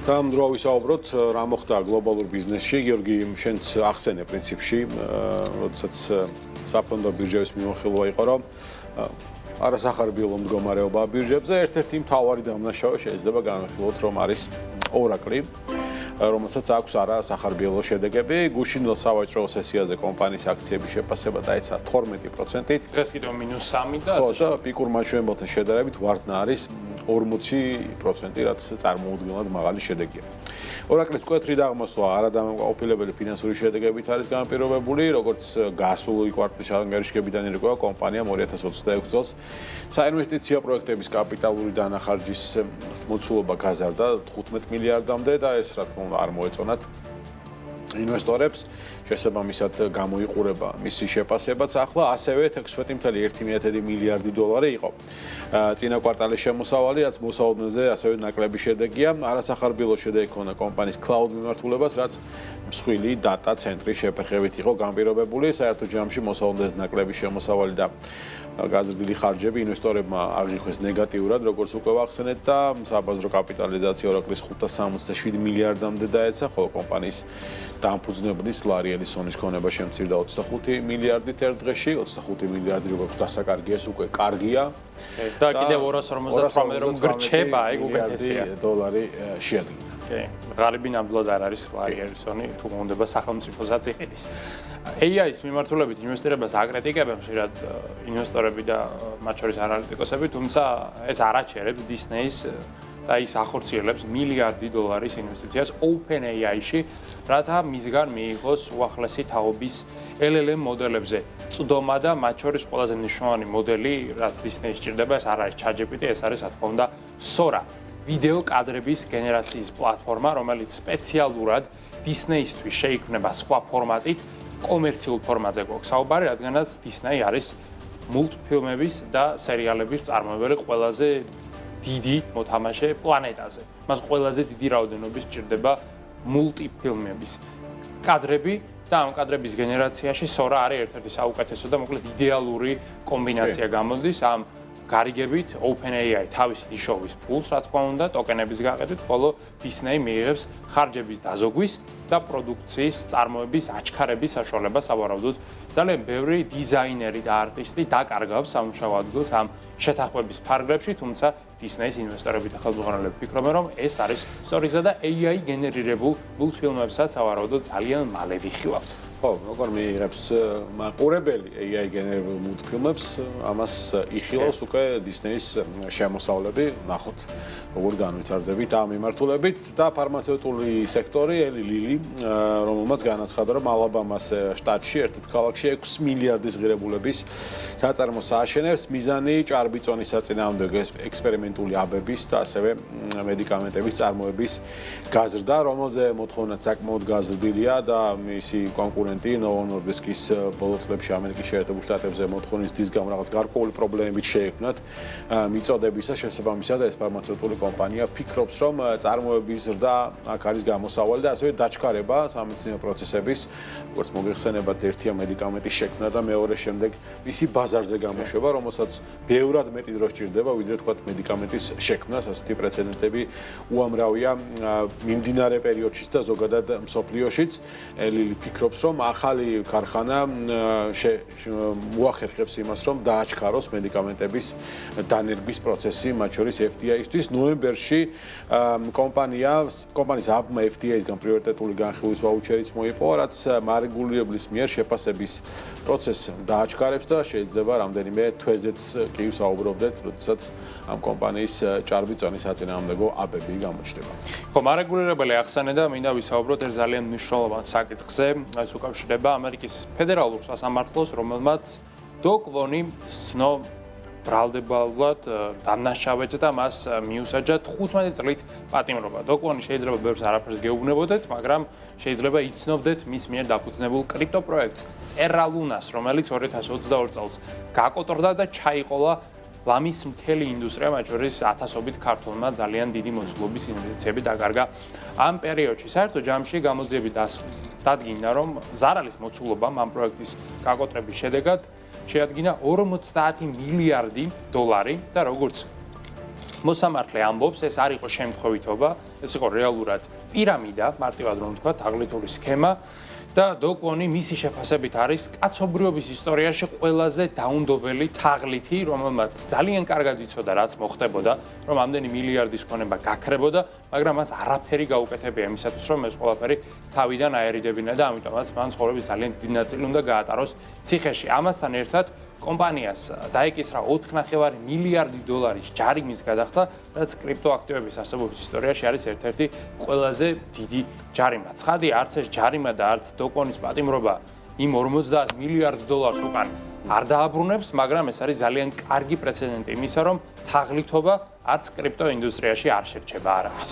და ამ დრო ვისაუბროთ რა მოხდა გლობალურ ბიზნესში. გიორგი, შენც ახსენე პრინციპში, როდესაც საფონდო ბირჟების მიმოხილვა იყო, რომ არასახარბიელო მდგომარეობა ბირჟებზე ერთ-ერთი მთავარი დამნაშავე შეიძლება განვიხილოთ, რომ არის ორაკლი, რომელსაც აქვს არასახარბიელო შედეგები. გუშინდელ სავაჭრო სესიაზე კომპანიის აქციების შეფასება დაეცა 12%-ით. დღეს კიდევ -3 და ხო, და პიკურ მაჩვენებელთან შედარებით ვარდნა არის 40%, რაც წარმოუდგენლად მაღალი შედეგია. ორაკლის მკვეთრი დაღმასვლა არადამაკმაყოფილებელი ფინანსური შედეგებით არის განპირობებული, როგორც გასული კვარტალის ანგარიშგებიდან ირკვევა კომპანიამ 2026 წელს საინვესტიციო პროექტების კაპიტალური დანახარჯის მოცულობა გაზარდა 15 მილიარდამდე და ეს რა თქმა უნდა არ მოეწონათ ინვესტორებს. შესაბამისად გამოიყურება მისი შეფასებაც. ახლა ასევე 16.1 მილიარდი დოლარი იყო წინა კვარტალის შემოსავალი, რაც მოსაოდნეზე ასევე ნაკლები შედეგია. არასახარბიელო შედეგი ჰქონდა კომპანიის cloud მიმართულებას, რაც მსხვილი data ცენტრის შეფერხებით იყო განპირობებული. საერთო ჯამში მოსაოდნეზე ნაკლები შემოსავალი და გაზრდილი ხარჯები ინვესტორებმა აღიქვეს ნეგატიურად, როგორც უკვე ვახსენეთ და საბაზრო კაპიტალიზაცია ორაკლის 567 მილიარდამდე დაეცა, ხოლო კომპანიის დამფუძნებლის ლარი ელისონის ქონება შემცირდა 25 მილიარდით ერთ დღეში, 25 მილიარდი როგორც დასაკარგი ეს უკვე კარგია. და კიდევ 258 რომ გრჩება, ეგ უკეთესია. დოლარი შეადგინა. ღარიბი ნამდვილად არ არის ლარი ელისონი, თუ გონდება სახელმწიფოსაც იყიდის. AI-ის მიმართულებით ინვესტირებას აკრიტიკებენ ხშირად ინვესტორები და მათ შორის ანალიტიკოსები, თუმცა ეს არ აჩერებს Disney-ს და ის ახორციელებს მილიარდი დოლარის ინვესტიციას OpenAI-ში, რათა მისგან მიიღოს უახლესი თაობის LLM მოდელებზე წვდომა და მათ შორის ყველაზე მნიშვნელოვანი მოდელი, რაც Disney-ს სჭირდება, ეს არ არის ChatGPT, ეს არის, რა თქმა უნდა, Sora. ვიდეო კადრების გენერაციის პლატფორმა, რომელიც სპეციალურად Disney-ისთვის შეიქმნება სხვა ფორმატით, კომერციულ ფორმატზე გვაქვს საუბარი, რადგანაც Disney არის მულტფილმების და სერიალების წარმოებელი ყველაზე დიდი მოთამაშე პლანეტაზე. მას ყველაზე დიდი რაოდენობის სჭირდება მულტიფილმების კადრები და ამ კადრების გენერაციაში Sora არის ერთ-ერთი საუკეთესო და მოკლედ იდეალური კომბინაცია გამოდის ამ გარიგებით OpenAI თავისი დიშოვის ფულს, რა თქმა უნდა, ტოკენების გაყიდვით, ხოლო Disney მიიღებს ხარჯების დაზოგვის და პროდუქციის წარმოების აჩქარების საშუალებას, სავარაუდოდ ძალიან ბევრი დიზაინერი და არტისტი დაკარგავს სამუშაო ადგილს ამ შეთანხმების ფარგლებში, თუმცა Disney-ის ინვესტორები და ხელმძღვანელები ფიქრობენ, რომ ეს არის სწორისა და AI გენერირებულ მულტფილმებსაც სავარაუდოდ ძალიან მალე ვიხილავთ. ხო, როგორ მიიღებს მაყურებელი AI გენერირებულ მულტფილმებს, ამას იხილავს უკვე Disney-ის შემოსავლები, ნახოთ როგორ განვითარდებით ამ მიმართულებით და ფარმაცევტული სექტორი Eli Lilly, რომელმაც განაცხადა, რომ ალაბამას შტატში ერთ-ერთ ქალაქში 6 მილიარდის ღირებულების საწარმოს ააშენებს, მიზანი ჭარბიწონის საწინააღმდეგო ექსპერიმენტული აბების და ასევე მედიკამენტების წარმოების გაზრდა, რომელზე მოთხოვნაც საკმაოდ გაზრდილია და მისი კონკურენტი Novo Nordisk-ის ბოლო წლებში ამერიკის შეერთებულ შტატებზე მოთხოვნის დის გამო რაღაც გარკვეული პრობლემებით შეექმნათ მიწოდებისა შესაბამისად ეს ფარმაცევტული კომპანია ფიქრობს, რომ წარმოების ზრდა აქ არის გამოსავალი და ასევე დაჩქარება სამედიცინო პროცესების, როგორც მოგეხსენებათ, ერთია მედიკამენტის შექმნა და მეორე შემდეგ მისი ბაზარზე გამოშვება, რომელსაც ბევრად მეტი დრო სჭირდება, ვიდრე თქვათ მედიკამენტის შექმნას, ასეთი პრეცედენტები უამრავია მიმდინარე პერიოდშიც და ზოგადად მსოფლიოშიც. Eli ფიქრობს, რომ ახალი ქარხანა მოახერხებს იმას, რომ დააჩქაროს მედიკამენტების დანერგვის პროცესი, მათ შორის FDA-ისთვის. ნოემბერში კომპანიის აბმა FDA-ისგან პრიორიტეტული განხილვის ვაუჩერიც მოიპოვა, რაც მარეგულირებლის მიერ შეფასების პროცესს დააჩქარებს და შეიძლება რამდენიმე თვეზეც კი ვსაუბრობდეთ, როდესაც ამ კომპანიის ჭარბიწონის საწინააღმდეგო აბები გამოჩნდება. ხო, მარეგულირებელი ახსენე და მინდა ვისაუბროთ ერთ ძალიან მნიშვნელოვან საკითხზე, რაც უკავშირდება ამერიკის ფედერალურ სასამართლოს, რომელმაც დო კვონი სნო ბრალდებულად დანაშავეთ და მას მიუსაჯა 15 წლით პატიმრობა. დო კვონი შეიძლება ბევრს არაფერს გეუბნებოდეთ, მაგრამ შეიძლება იცნობდეთ მის მიერ დაფუძნებულ კრიპტო პროექტს Terra Lunas, რომელიც 2022 წელს გაკოტრდა და ჩაიყოლა ლამის მთელი ინდუსტრია, მათ შორის ათასობით ქართველმა ძალიან დიდი მოცულობის ინვესტიციები დაკარგა ამ პერიოდში. საერთო ჯამში გამოძიებით დადგინდა, რომ ზარალის მოცულობამ ამ პროექტის გაკოტრების შედეგად შეადგინა 50 მილიარდი დოლარი და როგორც მოსამართლე ამბობს, ეს არ იყო შემთხვევითობა, ეს იყო რეალურად პირამიდა, მარტივად რომ ვთქვა, თაღლითური სქემა და დო კვონი მისი შეფასებით არის კაცობრიობის ისტორიაში ყველაზე დაუნდობელი თაღლითი, რომელმაც ძალიან კარგად იცოდა, რაც მოხდებოდა, რომ ამდენი მილიარდის ქონება გაქრებოდა, მაგრამ მას არაფერი გაუკეთებია იმისათვის, რომ ეს ყველაფერი თავიდან აერიდებინა და ამიტომაც მან ცხოვრების ძალიან დიდი ნაწილი უნდა გაატაროს ციხეში. ამასთან ერთად კომპანიას დაეკისრა 4.5 მილიარდი დოლარის ჯარიმის გადახდა, რაც კრიპტოაქტივების არსებობის ისტორიაში არის ერთ-ერთი ყველაზე დიდი ჯარიმა. ცხადი, არც ეს ჯარიმა და არც დო კვონის პატიმრობა იმ 50 მილიარდ დოლარს უკან არ დააბრუნებს, მაგრამ ეს არის ძალიან კარგი პრეცედენტი იმისა, რომ თაღლითობა არც კრიპტო ინდუსტრიაში არ შერჩება არავის.